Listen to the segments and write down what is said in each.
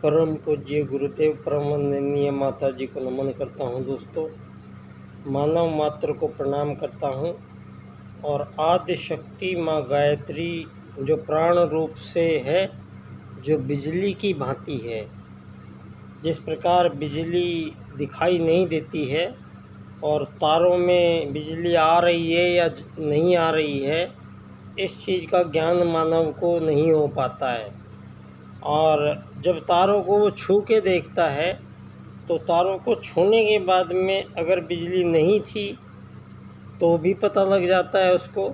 परम पूज्य गुरुदेव परम वंदनीय माता जी को नमन करता हूँ। दोस्तों, मानव मात्र को प्रणाम करता हूँ और आदि शक्ति माँ गायत्री जो प्राण रूप से है, जो बिजली की भांति है, जिस प्रकार बिजली दिखाई नहीं देती है और तारों में बिजली आ रही है या नहीं आ रही है, इस चीज़ का ज्ञान मानव को नहीं हो पाता है। और जब तारों को वो छू के देखता है तो तारों को छूने के बाद में अगर बिजली नहीं थी तो भी पता लग जाता है उसको,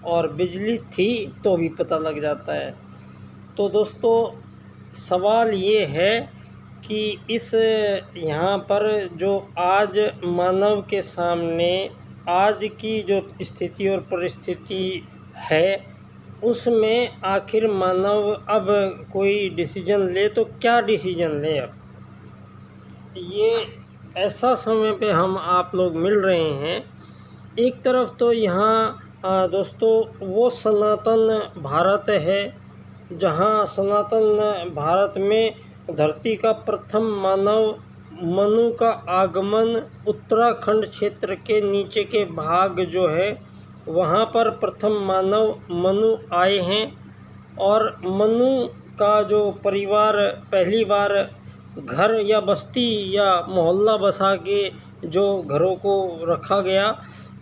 और बिजली थी तो भी पता लग जाता है। तो दोस्तों, सवाल ये है कि इस यहाँ पर जो आज मानव के सामने आज की जो स्थिति और परिस्थिति है, उसमें आखिर मानव अब कोई डिसीजन ले तो क्या डिसीजन ले। अब ये ऐसा समय पे हम आप लोग मिल रहे हैं। एक तरफ तो यहाँ दोस्तों वो सनातन भारत है, जहाँ सनातन भारत में धरती का प्रथम मानव मनु का आगमन उत्तराखंड क्षेत्र के नीचे के भाग जो है वहाँ पर प्रथम मानव मनु आए हैं। और मनु का जो परिवार पहली बार घर या बस्ती या मोहल्ला बसा के जो घरों को रखा गया,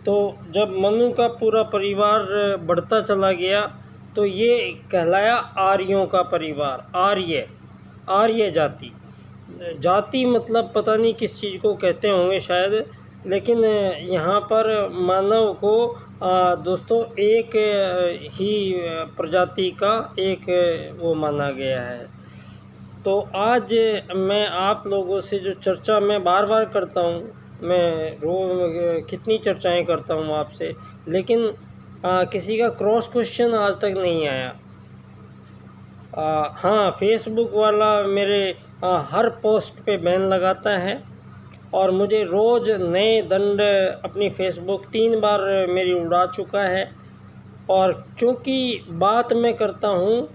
तो जब मनु का पूरा परिवार बढ़ता चला गया तो ये कहलाया आर्यों का परिवार। आर्य जाति मतलब पता नहीं किस चीज़ को कहते होंगे शायद, लेकिन यहाँ पर मानव को दोस्तों एक ही प्रजाति का एक वो माना गया है। तो आज मैं आप लोगों से जो चर्चा मैं बार बार करता हूँ, मैं रोज़ कितनी चर्चाएं करता हूँ आपसे, लेकिन किसी का क्रॉस क्वेश्चन आज तक नहीं आया। हाँ, फेसबुक वाला मेरे हर पोस्ट पे बैन लगाता है और मुझे रोज़ नए दंड अपनी फेसबुक 3 बार मेरी उड़ा चुका है। और चूँकि बात मैं करता हूँ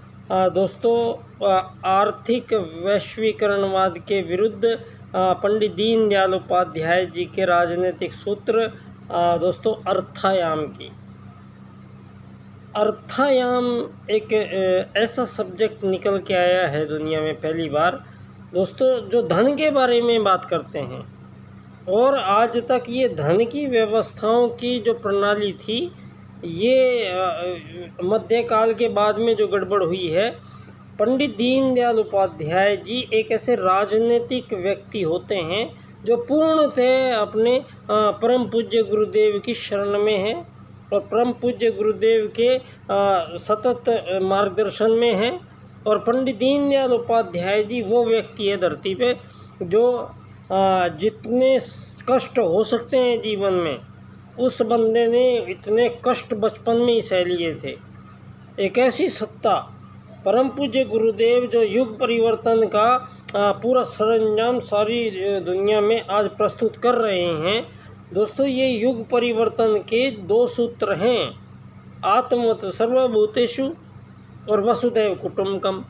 दोस्तों आर्थिक वैश्वीकरणवाद के विरुद्ध पंडित दीनदयाल उपाध्याय जी के राजनीतिक सूत्र दोस्तों अर्थायाम की। अर्थायाम एक ऐसा सब्जेक्ट निकल के आया है दुनिया में पहली बार दोस्तों, जो धन के बारे में बात करते हैं। और आज तक ये धन की व्यवस्थाओं की जो प्रणाली थी, ये मध्यकाल के बाद में जो गड़बड़ हुई है, पंडित दीनदयाल उपाध्याय जी एक ऐसे राजनीतिक व्यक्ति होते हैं जो पूर्णतः अपने परम पूज्य गुरुदेव की शरण में हैं और परम पूज्य गुरुदेव के सतत मार्गदर्शन में हैं। और पंडित दीनदयाल उपाध्याय जी वो व्यक्ति है धरती पे जो जितने कष्ट हो सकते हैं जीवन में, उस बंदे ने इतने कष्ट बचपन में ही सह लिए थे। एक ऐसी सत्ता परम पूज्य गुरुदेव जो युग परिवर्तन का पूरा सरंजाम सारी दुनिया में आज प्रस्तुत कर रहे हैं। दोस्तों, ये युग परिवर्तन के 2 सूत्र हैं, आत्मवत् सर्वभूतेषु और वसुधैव कुटुम्बकम।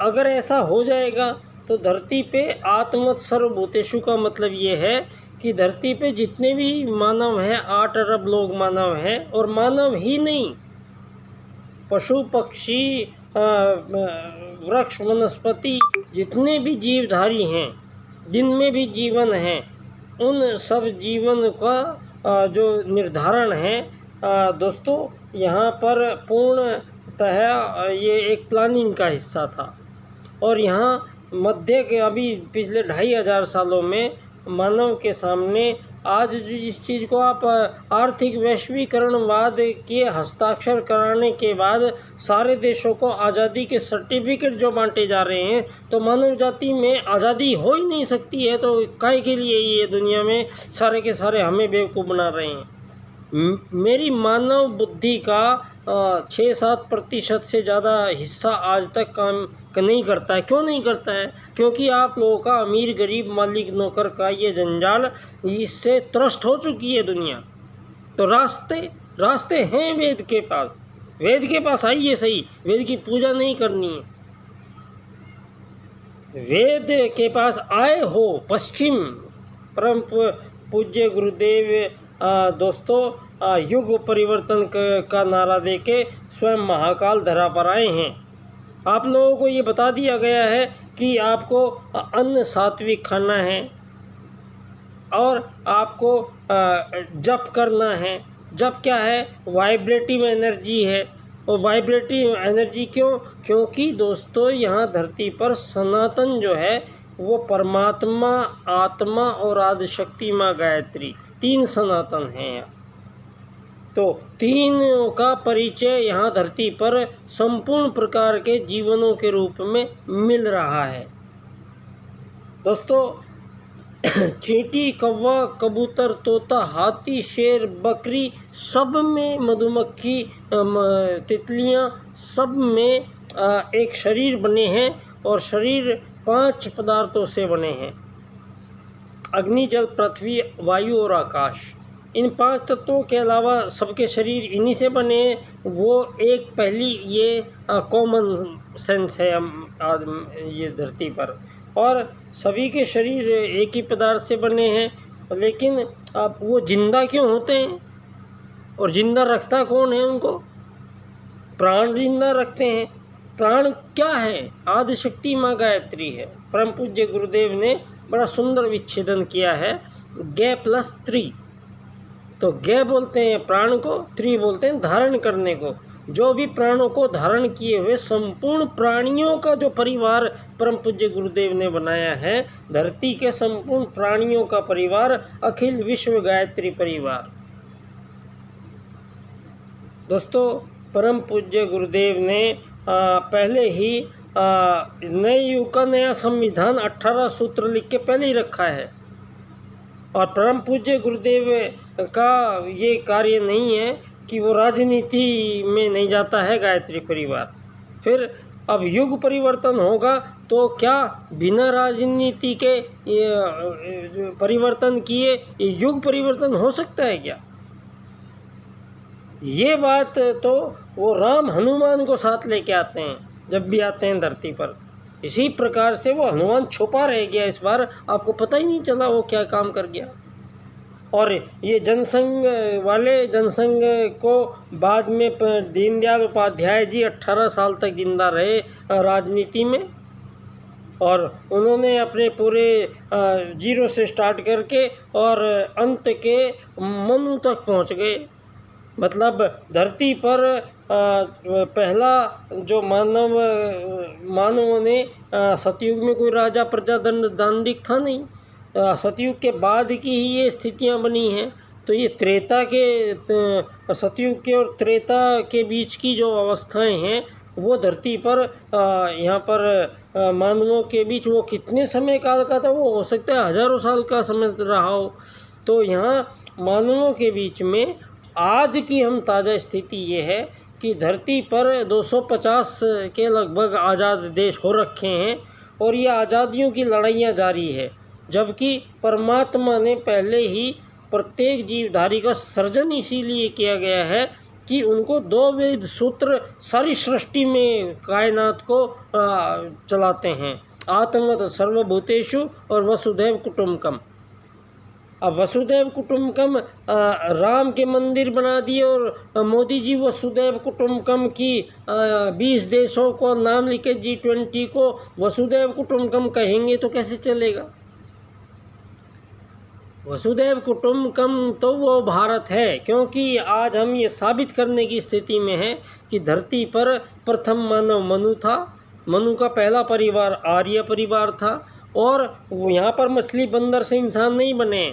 अगर ऐसा हो जाएगा तो धरती पे आत्मवत् सर्वभूतेषु का मतलब ये है कि धरती पे जितने भी मानव हैं, 8 अरब लोग मानव हैं। और मानव ही नहीं, पशु पक्षी वृक्ष वनस्पति जितने भी जीवधारी हैं, जिनमें भी जीवन है, उन सब जीवन का जो निर्धारण है दोस्तों, यहाँ पर पूर्णतः ये एक प्लानिंग का हिस्सा था। और यहाँ मध्य के अभी पिछले 2500 सालों में मानव के सामने आज जिस चीज़ को आप आर्थिक वैश्वीकरणवाद के हस्ताक्षर कराने के बाद सारे देशों को आज़ादी के सर्टिफिकेट जो बांटे जा रहे हैं, तो मानव जाति में आज़ादी हो ही नहीं सकती है। तो काहे के लिए ये दुनिया में सारे के सारे हमें बेवकूफ़ बना रहे हैं। मेरी मानव बुद्धि का 6-7% से ज़्यादा हिस्सा आज तक काम नहीं करता है। क्यों नहीं करता है? क्योंकि आप लोगों का अमीर गरीब मालिक नौकर का ये जंजाल, इससे त्रस्त हो चुकी है दुनिया। तो रास्ते हैं वेद के पास। वेद के पास आइए सही, वेद की पूजा नहीं करनी है। वेद के पास आए हो पश्चिम। परम पूज्य गुरुदेव दोस्तों युग परिवर्तन का नारा देके स्वयं महाकाल धरा पर आए हैं। आप लोगों को ये बता दिया गया है कि आपको अन्न सात्विक खाना है और आपको जप करना है। जप क्या है? वाइब्रेटिव एनर्जी है। और वाइब्रेटिव एनर्जी क्यों? क्योंकि दोस्तों यहाँ धरती पर सनातन जो है वो परमात्मा, आत्मा और आदिशक्ति माँ गायत्री, 3 सनातन हैं यहाँ। तो तीनों का परिचय यहाँ धरती पर संपूर्ण प्रकार के जीवनों के रूप में मिल रहा है। दोस्तों चींटी, कौवा, कबूतर, तोता, हाथी, शेर, बकरी, सब में मधुमक्खी, तितलियाँ, सब में एक शरीर बने हैं और शरीर 5 पदार्थों से बने हैं। अग्नि, जल, पृथ्वी, वायु और आकाश। इन 5 तत्वों के अलावा सबके शरीर इन्हीं से बने हैं। वो एक पहली ये कॉमन सेंस है ये धरती पर। और सभी के शरीर एक ही पदार्थ से बने हैं। लेकिन अब वो जिंदा क्यों होते हैं? और जिंदा रखता कौन है उनको? प्राण जिंदा रखते हैं। प्राण क्या है? आदिशक्ति माँ गायत्री है। परम पूज्य गुरुदेव ने बड़ा सुंदर विच्छेदन किया है, गे प्लस त्रि। तो गे बोलते हैं प्राण को, त्रि बोलते हैं धारण करने को। जो भी प्राणों को धारण किए हुए संपूर्ण प्राणियों का जो परिवार परम पूज्य गुरुदेव ने बनाया है, धरती के संपूर्ण प्राणियों का परिवार, अखिल विश्व गायत्री परिवार। दोस्तों परम पूज्य गुरुदेव ने पहले ही नए युग का नया संविधान 18 सूत्र लिख के पहले ही रखा है। और परम पूज्य गुरुदेव का ये कार्य नहीं है कि वो राजनीति में नहीं जाता है गायत्री परिवार। फिर अब युग परिवर्तन होगा तो क्या बिना राजनीति के परिवर्तन किए युग परिवर्तन हो सकता है क्या? ये बात तो वो राम हनुमान को साथ लेके आते हैं जब भी आते हैं धरती पर। इसी प्रकार से वो हनुमान छुपा रह गया इस बार, आपको पता ही नहीं चला वो क्या काम कर गया। और ये जनसंघ वाले, जनसंघ को बाद में दीनदयाल उपाध्याय जी 18 साल तक जिंदा रहे राजनीति में, और उन्होंने अपने पूरे 0 से स्टार्ट करके और अंत के मनु तक पहुंच गए। मतलब धरती पर पहला जो मानवों ने सतयुग में कोई राजा प्रजा दांडिक था नहीं। सतयुग के बाद की ही ये स्थितियां बनी हैं। तो ये त्रेता के, सतयुग के और त्रेता के बीच की जो अवस्थाएं हैं वो धरती पर यहाँ पर मानवों के बीच वो कितने समय काल का था, वो हो सकता है हजारों साल का समय रहा हो। तो यहाँ मानवों के बीच में आज की हम ताज़ा स्थिति ये है कि धरती पर 250 के लगभग आज़ाद देश हो रखे हैं और ये आज़ादियों की लड़ाइयाँ जारी है। जबकि परमात्मा ने पहले ही प्रत्येक जीवधारी का सर्जन इसीलिए किया गया है कि उनको 2 वेद सूत्र सारी सृष्टि में कायनात को चलाते हैं, आतंगत सर्वभूतेषु और वसुधैव कुटुम्बकम। अब वसुधैव कुटुम्बकम राम के मंदिर बना दिए और मोदी जी वसुधैव कुटुम्बकम की 20 देशों को नाम लिखे G20 को वसुधैव कुटुम्बकम कहेंगे तो कैसे चलेगा? वसुधैव कुटुम्बकम तो वो भारत है, क्योंकि आज हम ये साबित करने की स्थिति में हैं कि धरती पर प्रथम मानव मनु था। मनु का पहला परिवार आर्य परिवार था और यहाँ पर मछली बंदर से इंसान नहीं बने।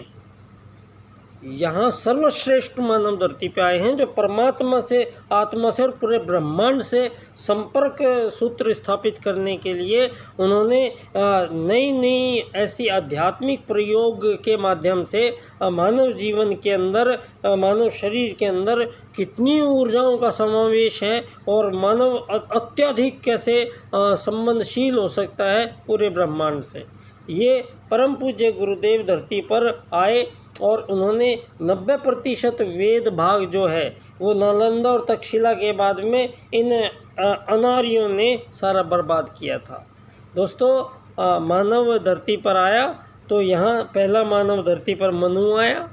यहाँ सर्वश्रेष्ठ मानव धरती पे आए हैं जो परमात्मा से, आत्मा से और पूरे ब्रह्मांड से संपर्क सूत्र स्थापित करने के लिए उन्होंने नई नई ऐसी आध्यात्मिक प्रयोग के माध्यम से मानव जीवन के अंदर, मानव शरीर के अंदर कितनी ऊर्जाओं का समावेश है और मानव अत्यधिक कैसे संबंधशील हो सकता है पूरे ब्रह्मांड से। ये परम पूज्य गुरुदेव धरती पर आए और उन्होंने 90% वेद भाग जो है वो नालंदा और तक्षशिला के बाद में इन अनार्यों ने सारा बर्बाद किया था। दोस्तों मानव धरती पर आया तो यहाँ पहला मानव धरती पर मनु आया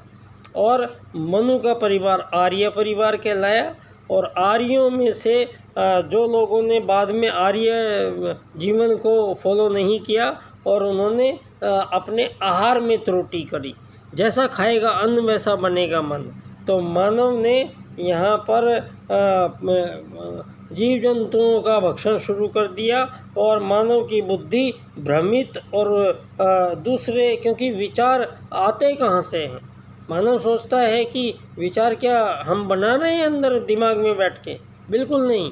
और मनु का परिवार आर्य परिवार कहलाया। और आर्यों में से जो लोगों ने बाद में आर्य जीवन को फॉलो नहीं किया और उन्होंने अपने आहार में त्रुटि करी, जैसा खाएगा अन्न वैसा बनेगा मन, तो मानव ने यहाँ पर जीव जंतुओं का भक्षण शुरू कर दिया और मानव की बुद्धि भ्रमित और दूसरे, क्योंकि विचार आते कहाँ से हैं? मानव सोचता है कि विचार क्या हम बना रहे हैं अंदर दिमाग में बैठ के? बिल्कुल नहीं,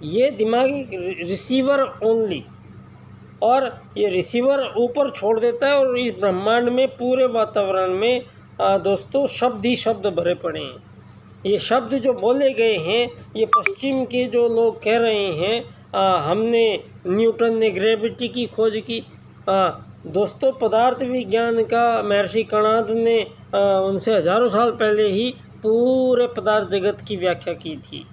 ये दिमागी रिसीवर ओनली, और ये रिसीवर ऊपर छोड़ देता है। और इस ब्रह्मांड में पूरे वातावरण में दोस्तों शब्द ही शब्द भरे पड़े हैं। ये शब्द जो बोले गए हैं, ये पश्चिम के जो लोग कह रहे हैं हमने न्यूटन ने ग्रेविटी की खोज की। दोस्तों पदार्थ विज्ञान का महर्षि कणाद ने उनसे हजारों साल पहले ही पूरे पदार्थ जगत की व्याख्या की थी।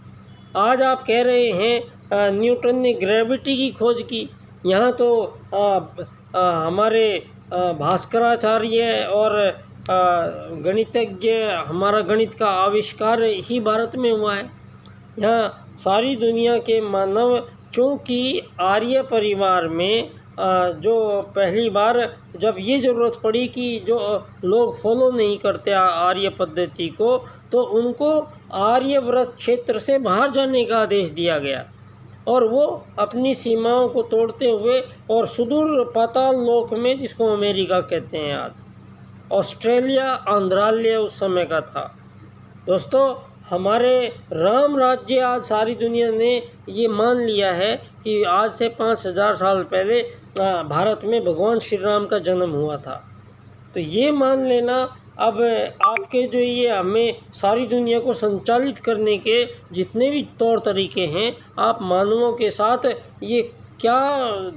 आज आप कह रहे हैं न्यूटन ने ग्रेविटी की खोज की। यहाँ तो हमारे भास्कराचार्य और गणितज्ञ, हमारा गणित का आविष्कार ही भारत में हुआ है। यहाँ सारी दुनिया के मानव, चूँकि आर्य परिवार में जो पहली बार जब ये ज़रूरत पड़ी कि जो लोग फॉलो नहीं करते आर्य पद्धति को, तो उनको आर्यव्रत क्षेत्र से बाहर जाने का आदेश दिया गया और वो अपनी सीमाओं को तोड़ते हुए और सुदूर पाताल लोक में, जिसको अमेरिका कहते हैं आज, ऑस्ट्रेलिया, आंध्रालय उस समय का था। दोस्तों हमारे राम राज्य आज सारी दुनिया ने ये मान लिया है कि आज से 5000 साल पहले भारत में भगवान श्री राम का जन्म हुआ था। तो ये मान लेना अब आपके जो ये हमें सारी दुनिया को संचालित करने के जितने भी तौर तरीके हैं, आप मानवों के साथ ये क्या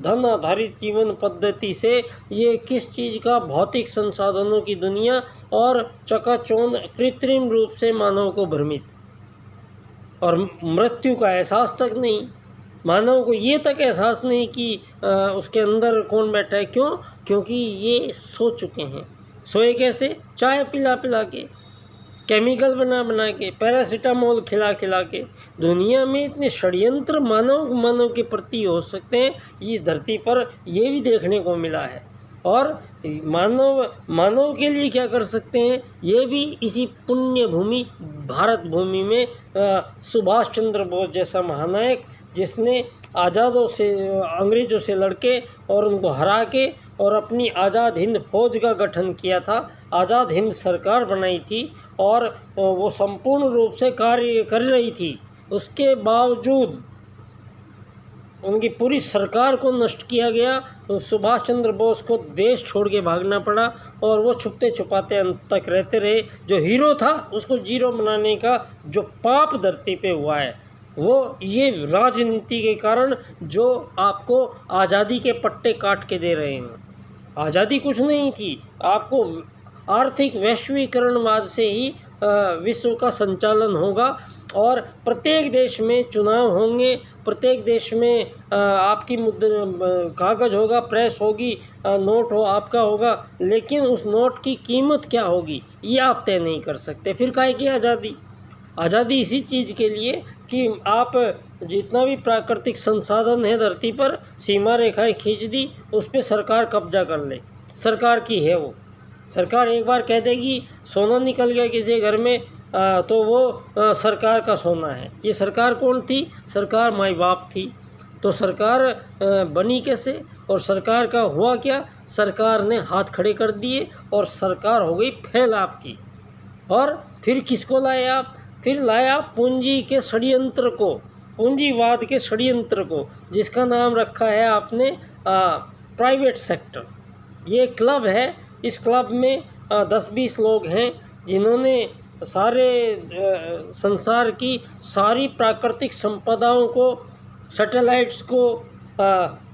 धन आधारित जीवन पद्धति से ये किस चीज़ का भौतिक संसाधनों की दुनिया और चकाचौंध कृत्रिम रूप से मानव को भ्रमित, और मृत्यु का एहसास तक नहीं, मानव को ये तक एहसास नहीं कि उसके अंदर कौन बैठा है। क्यों? क्योंकि ये सो चुके हैं। सोए कैसे? चाय पिला पिला के, केमिकल बना बना के, पैरासीटामोल खिला खिला के। दुनिया में इतने षड्यंत्र मानव के प्रति हो सकते हैं, इस धरती पर ये भी देखने को मिला है। और मानव के लिए क्या कर सकते हैं, ये भी इसी पुण्य भूमि भारत भूमि में सुभाष चंद्र बोस जैसा महानायक, जिसने आज़ादों से, अंग्रेज़ों से लड़के और उनको हरा के और अपनी आज़ाद हिंद फौज का गठन किया था, आज़ाद हिंद सरकार बनाई थी और वो संपूर्ण रूप से कार्य कर रही थी। उसके बावजूद उनकी पूरी सरकार को नष्ट किया गया। तो सुभाष चंद्र बोस को देश छोड़ के भागना पड़ा और वो छुपते छुपाते अंत तक रहते रहे। जो हीरो था उसको जीरो बनाने का जो पाप धरती पे हुआ है, वो ये राजनीति के कारण जो आपको आज़ादी के पट्टे काट के दे रहे हैं। आज़ादी कुछ नहीं थी, आपको आर्थिक वैश्वीकरणवाद से ही विश्व का संचालन होगा और प्रत्येक देश में चुनाव होंगे, प्रत्येक देश में आपकी कागज़ होगा, प्रेस होगी, नोट हो आपका होगा, लेकिन उस नोट की कीमत क्या होगी ये आप तय नहीं कर सकते। फिर काहे की आज़ादी? आज़ादी इसी चीज़ के लिए कि आप जितना भी प्राकृतिक संसाधन है धरती पर, सीमा रेखाएं खींच दी, उस पर सरकार कब्जा कर ले, सरकार की है वो। सरकार एक बार कह देगी सोना निकल गया किसी घर में तो वो सरकार का सोना है। ये सरकार कौन थी? सरकार माई बाप थी। तो सरकार बनी कैसे और सरकार का हुआ क्या? सरकार ने हाथ खड़े कर दिए और सरकार हो गई फैल आपकी। और फिर किसको लाए आप? फिर लाया पूंजी के षड्यंत्र को, पूंजीवाद के षड्यंत्र को, जिसका नाम रखा है आपने प्राइवेट सेक्टर। ये क्लब है, इस क्लब में 10-20 लोग हैं जिन्होंने सारे संसार की सारी प्राकृतिक संपदाओं को, सैटेलाइट्स को,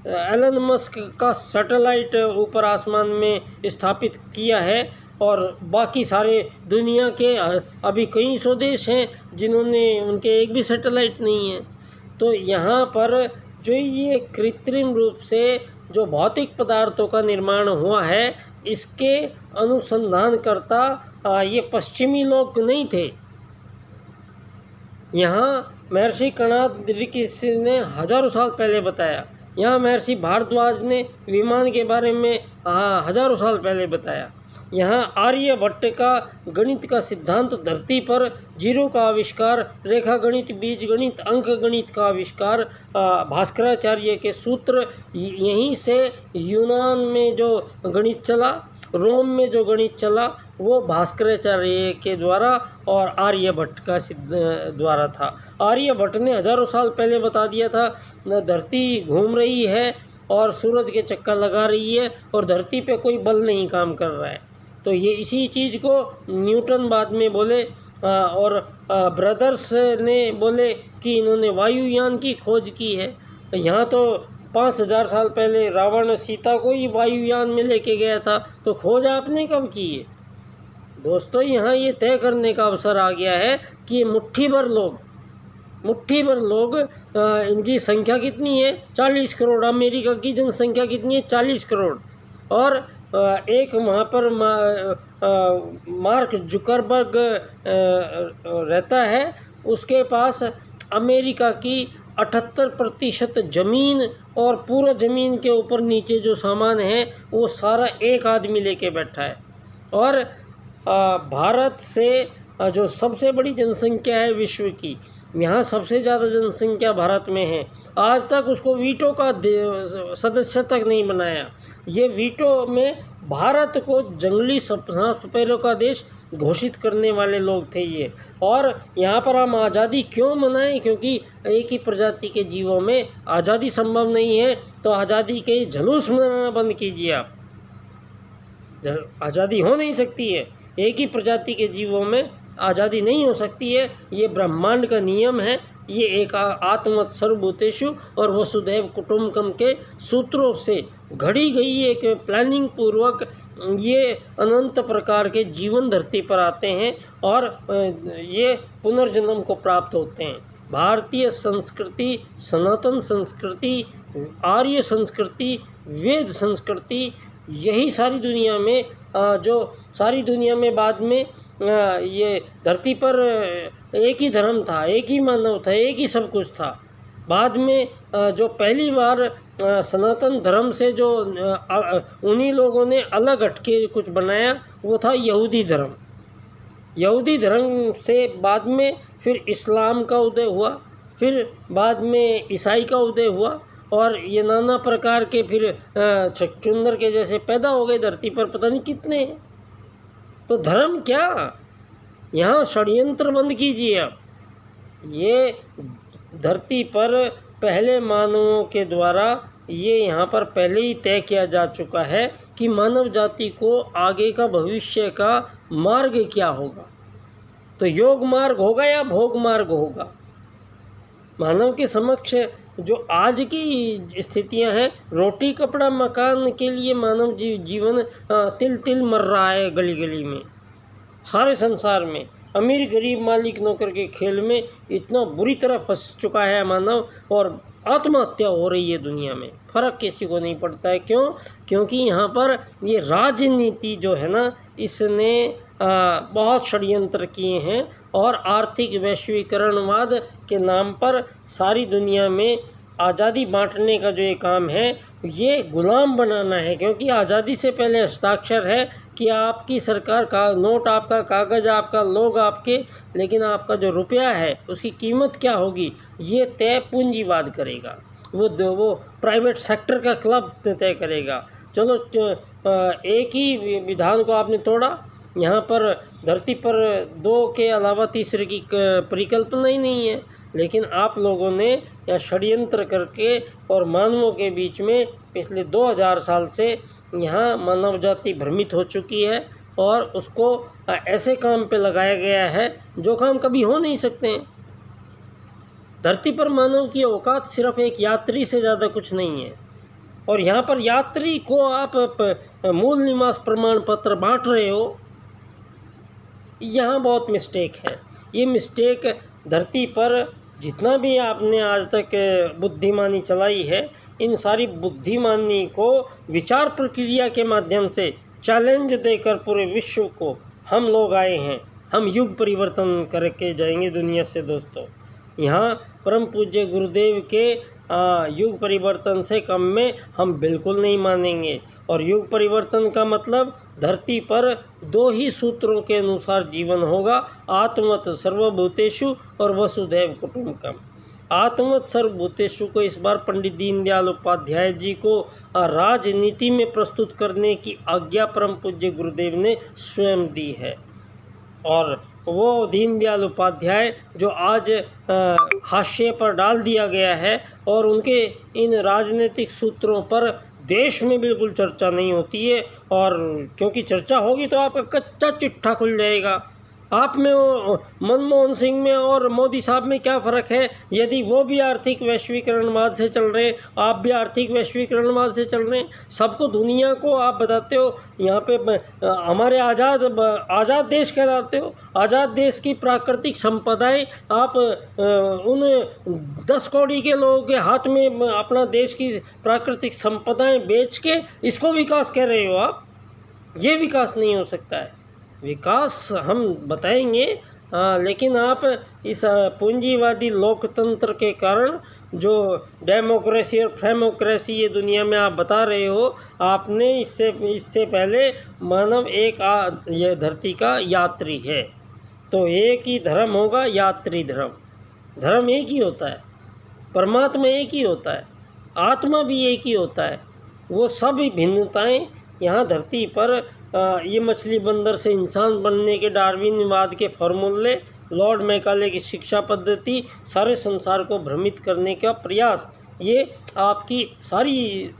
एलन मस्क का सैटेलाइट ऊपर आसमान में स्थापित किया है और बाकी सारे दुनिया के अभी कई सौ देश हैं जिन्होंने, उनके एक भी सैटेलाइट नहीं है। तो यहाँ पर जो ये कृत्रिम रूप से जो भौतिक पदार्थों का निर्माण हुआ है, इसके अनुसंधानकर्ता ये पश्चिमी लोग नहीं थे। यहाँ महर्षि कणाद ऋषि ने हजारों साल पहले बताया। यहाँ महर्षि भारद्वाज ने विमान के बारे में हजारों साल पहले बताया। यहाँ आर्यभट्ट का गणित का सिद्धांत, धरती पर जीरो का आविष्कार, रेखा गणित, बीज गणित, अंक गणित का आविष्कार, भास्कराचार्य के सूत्र, यहीं से यूनान में जो गणित चला, रोम में जो गणित चला, वो भास्कराचार्य के द्वारा और आर्यभट्ट का द्वारा था। आर्यभट्ट ने हजारों साल पहले बता दिया था धरती घूम रही है और सूरज के चक्कर लगा रही है और धरती पे कोई बल नहीं काम कर रहा है। तो ये इसी चीज़ को न्यूटन बाद में बोले और ब्रदर्स ने बोले कि इन्होंने वायुयान की खोज की है। यहाँ तो 5000 साल पहले रावण सीता को ही वायुयान में लेके गया था, तो खोज आपने कब की है? दोस्तों, यहाँ ये तय करने का अवसर आ गया है कि ये मुट्ठी भर लोग इनकी संख्या कितनी है? 40 करोड़। अमेरिका की जनसंख्या कितनी है? 40 करोड़। और एक वहाँ पर मार्क जुकरबर्ग रहता है, उसके पास अमेरिका की 78% ज़मीन और पूरा ज़मीन के ऊपर नीचे जो सामान है वो सारा एक आदमी लेके बैठा है। और भारत से जो सबसे बड़ी जनसंख्या है विश्व की, यहाँ सबसे ज़्यादा जनसंख्या भारत में है। आज तक उसको वीटो का सदस्य तक नहीं बनाया। ये वीटो में भारत को जंगली सपेरों का देश घोषित करने वाले लोग थे ये। और यहाँ पर हम आज़ादी क्यों मनाएं? क्योंकि एक ही प्रजाति के जीवों में आज़ादी संभव नहीं है। तो आज़ादी के जुलूस मनाना बंद कीजिए आप। आज़ादी हो नहीं सकती है, एक ही प्रजाति के जीवों में आज़ादी नहीं हो सकती है। ये ब्रह्मांड का नियम है। ये एक आत्मवत् सर्वभूतेषु और वसुधैव कुटुम्बकम के सूत्रों से घड़ी गई एक प्लानिंग पूर्वक ये अनंत प्रकार के जीवन धरती पर आते हैं और ये पुनर्जन्म को प्राप्त होते हैं। भारतीय संस्कृति, सनातन संस्कृति, आर्य संस्कृति, वेद संस्कृति, यही सारी दुनिया में जो सारी दुनिया में बाद में ये धरती पर एक ही धर्म था, एक ही मानव था, एक ही सब कुछ था। बाद में जो पहली बार सनातन धर्म से जो उन्हीं लोगों ने अलग हटके कुछ बनाया, वो था यहूदी धर्म। यहूदी धर्म से बाद में फिर इस्लाम का उदय हुआ, फिर बाद में ईसाई का उदय हुआ और ये नाना प्रकार के फिर चुंदर के जैसे पैदा हो गए धरती पर, पता नहीं कितने। तो धर्म क्या, यहाँ षड्यंत्र बंद कीजिए आप। ये धरती पर पहले मानवों के द्वारा ये यहाँ पर पहले ही तय किया जा चुका है कि मानव जाति को आगे का भविष्य का मार्ग क्या होगा। तो योग मार्ग होगा या भोग मार्ग होगा। मानव के समक्ष जो आज की स्थितियां हैं, रोटी कपड़ा मकान के लिए मानव जीवन तिल तिल मर रहा है गली गली में, सारे संसार में। अमीर गरीब मालिक नौकर के खेल में इतना बुरी तरह फंस चुका है मानव और आत्महत्या हो रही है दुनिया में। फर्क किसी को नहीं पड़ता है। क्यों? क्योंकि यहाँ पर ये राजनीति जो है ना, इसने बहुत षड्यंत्र किए हैं और आर्थिक वैश्वीकरणवाद के नाम पर सारी दुनिया में आज़ादी बांटने का जो ये काम है, ये गुलाम बनाना है। क्योंकि आज़ादी से पहले हस्ताक्षर है कि आपकी सरकार का नोट आपका, कागज़ आपका, लोग आपके, लेकिन आपका जो रुपया है उसकी कीमत क्या होगी ये तय पूंजीवाद करेगा। वो प्राइवेट सेक्टर का क्लब तय करेगा। चलो, एक ही विधान को आपने तोड़ा। यहाँ पर धरती पर दो के अलावा तीसरे की परिकल्पना ही नहीं है, लेकिन आप लोगों ने यह षड्यंत्र करके और मानवों के बीच में पिछले 2000 साल से यहाँ मानव जाति भ्रमित हो चुकी है और उसको ऐसे काम पे लगाया गया है जो काम कभी हो नहीं सकते हैं। धरती पर मानव की औकात सिर्फ एक यात्री से ज़्यादा कुछ नहीं है और यहाँ पर यात्री को आप मूल निवास प्रमाण पत्र बांट रहे हो, यहाँ बहुत मिस्टेक है। ये मिस्टेक धरती पर जितना भी आपने आज तक बुद्धिमानी चलाई है, इन सारी बुद्धिमानी को विचार प्रक्रिया के माध्यम से चैलेंज देकर पूरे विश्व को हम लोग आए हैं। हम युग परिवर्तन करके जाएंगे दुनिया से दोस्तों। यहाँ परम पूज्य गुरुदेव के युग परिवर्तन से कम में हम बिल्कुल नहीं मानेंगे। और युग परिवर्तन का मतलब धरती पर 2 ही सूत्रों के अनुसार जीवन होगा, आत्मवत् सर्वभूतेषु और वसुधैव कुटुम्बकम। आत्मवत् सर्वभूतेषु को इस बार पंडित दीनदयाल उपाध्याय जी को राजनीति में प्रस्तुत करने की आज्ञा परम पूज्य गुरुदेव ने स्वयं दी है। और वो दीनदयाल उपाध्याय जो आज हाशिए पर डाल दिया गया है और उनके इन राजनीतिक सूत्रों पर देश में बिल्कुल चर्चा नहीं होती है। और क्योंकि चर्चा होगी तो आपका कच्चा चिट्ठा खुल जाएगा। आप में मनमोहन सिंह में और मोदी साहब में क्या फ़र्क है? यदि वो भी आर्थिक वैश्वीकरणवाद से चल रहे, आप भी आर्थिक वैश्वीकरणवाद से चल रहे हैं। सबको दुनिया को आप बताते हो यहाँ पे हमारे आज़ाद देश कहलाते हो। आज़ाद देश की प्राकृतिक संपदाएं आप उन 10 कौड़ी के लोगों के हाथ में अपना देश की प्राकृतिक संपदाएं बेच के इसको विकास कह रहे हो आप। ये विकास नहीं हो सकता है। विकास हम बताएंगे, लेकिन आप इस पूंजीवादी लोकतंत्र के कारण जो डेमोक्रेसी और फ्रेमोक्रेसी ये दुनिया में आप बता रहे हो, आपने इससे पहले मानव ये धरती का यात्री है। तो एक ही धर्म होगा, यात्री धर्म। धर्म एक ही होता है, परमात्मा एक ही होता है, आत्मा भी एक ही होता है। वो सब भिन्नताएं यहाँ धरती पर ये मछली बंदर से इंसान बनने के डार्विनवाद के फॉर्मूले, लॉर्ड मैकाले की शिक्षा पद्धति, सारे संसार को भ्रमित करने का प्रयास, ये आपकी सारी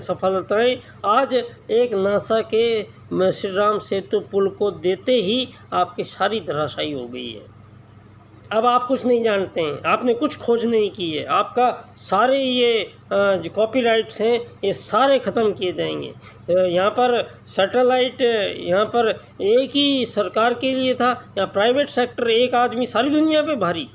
सफलताएं आज एक नासा के श्री राम सेतु पुल को देते ही आपकी सारी धराशायी हो गई है। अब आप कुछ नहीं जानते हैं, आपने कुछ खोज नहीं की है। आपका सारे ये जो कॉपीराइट्स हैं ये सारे ख़त्म किए जाएंगे। यहाँ पर सैटेलाइट यहाँ पर एक ही सरकार के लिए था, या प्राइवेट सेक्टर एक आदमी सारी दुनिया पे भारी,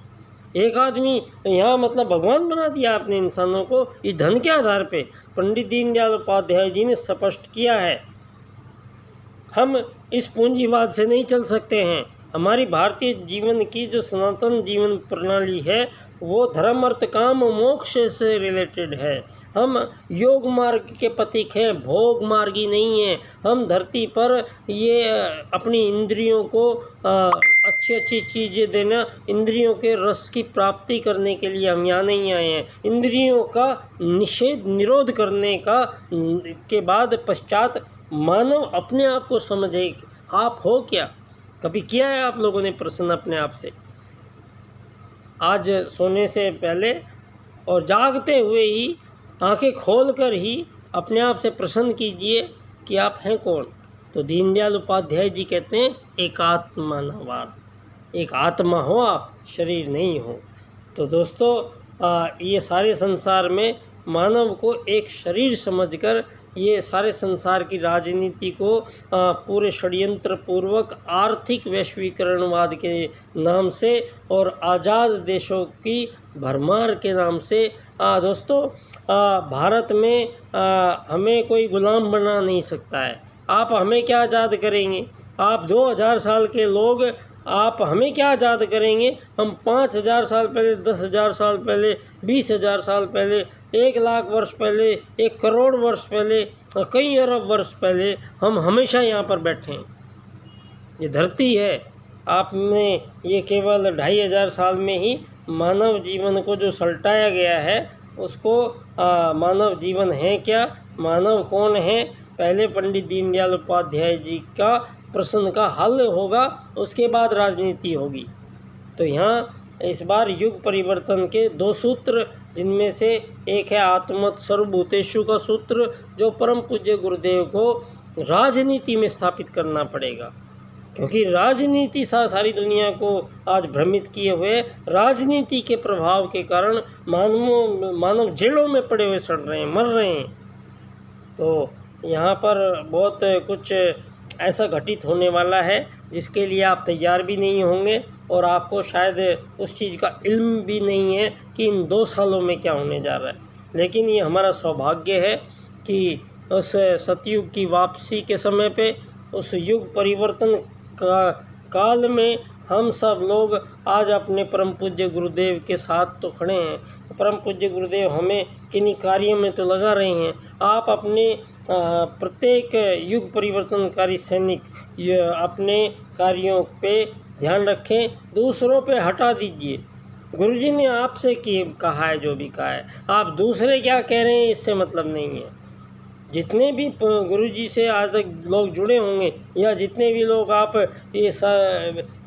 एक आदमी यहाँ मतलब भगवान बना दिया आपने इंसानों को इस धन के आधार पे। पंडित दीनदयाल उपाध्याय जी ने स्पष्ट किया है, हम इस पूंजीवाद से नहीं चल सकते हैं। हमारी भारतीय जीवन की जो सनातन जीवन प्रणाली है वो धर्म अर्थ काम मोक्ष से रिलेटेड है। हम योग मार्ग के पथिक हैं, भोग मार्गी नहीं हैं। हम धरती पर ये अपनी इंद्रियों को अच्छी अच्छी चीज़ें देना, इंद्रियों के रस की प्राप्ति करने के लिए हम यहाँ नहीं आए हैं। इंद्रियों का निरोध करने के बाद पश्चात मानव अपने आप को समझे आप हो क्या। कभी किया है आप लोगों ने प्रश्न अपने आप से? आज सोने से पहले और जागते हुए ही आंखें खोलकर ही अपने आप से प्रश्न कीजिए कि आप हैं कौन। तो दीनदयाल उपाध्याय जी कहते हैं एकात्मनावाद, एक आत्मा हो आप, शरीर नहीं हो। तो दोस्तों ये सारे संसार में मानव को एक शरीर समझकर ये सारे संसार की राजनीति को पूरे षड्यंत्र पूर्वक आर्थिक वैश्वीकरणवाद के नाम से और आज़ाद देशों की भरमार के नाम से दोस्तों भारत में हमें कोई गुलाम बना नहीं सकता है। आप हमें क्या आज़ाद करेंगे? आप 2000 साल के लोग, आप हमें क्या आज़ाद करेंगे? हम 5000 साल पहले, 10,000 साल पहले, 20,000 साल पहले, 1,00,000 वर्ष पहले, 1 करोड़ वर्ष पहले, कई अरब वर्ष पहले हम हमेशा यहाँ पर बैठे हैं। ये धरती है। आपने ये केवल 2500 साल में ही मानव जीवन को जो सल्टाया गया है उसको मानव जीवन है क्या, मानव कौन है, पहले पंडित दीनदयाल उपाध्याय जी का प्रश्न का हल होगा, उसके बाद राजनीति होगी। तो यहाँ इस बार युग परिवर्तन के 2 सूत्र, जिनमें से एक है आत्मवत् सर्वभूतेषु का सूत्र, जो परम पूज्य गुरुदेव को राजनीति में स्थापित करना पड़ेगा। क्योंकि राजनीति सारी दुनिया को आज भ्रमित किए हुए, राजनीति के प्रभाव के कारण मानव जेलों में पड़े हुए सड़ रहे हैं, मर रहे हैं। तो यहाँ पर बहुत कुछ ऐसा घटित होने वाला है जिसके लिए आप तैयार भी नहीं होंगे, और आपको शायद उस चीज़ का इल्म भी नहीं है कि इन 2 सालों में क्या होने जा रहा है। लेकिन ये हमारा सौभाग्य है कि उस सतयुग की वापसी के समय पे, उस युग परिवर्तन का काल में हम सब लोग आज अपने परम पूज्य गुरुदेव के साथ तो खड़े हैं। परम पूज्य गुरुदेव हमें किन्हीं कार्यों में तो लगा रहे हैं। आप अपने प्रत्येक युग परिवर्तनकारी सैनिक ये अपने कार्यों पे ध्यान रखें, दूसरों पे हटा दीजिए। गुरुजी ने आपसे कहा है, जो भी कहा है, आप दूसरे क्या कह रहे हैं इससे मतलब नहीं है। जितने भी गुरुजी से आज तक लोग जुड़े होंगे, या जितने भी लोग आप ये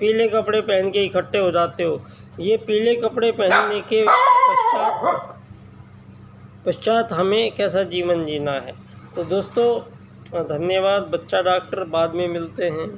पीले कपड़े पहन के इकट्ठे हो जाते हो, ये पीले कपड़े पहनने के पश्चात हमें कैसा जीवन जीना है। तो दोस्तों धन्यवाद। बच्चा डॉक्टर, बाद में मिलते हैं।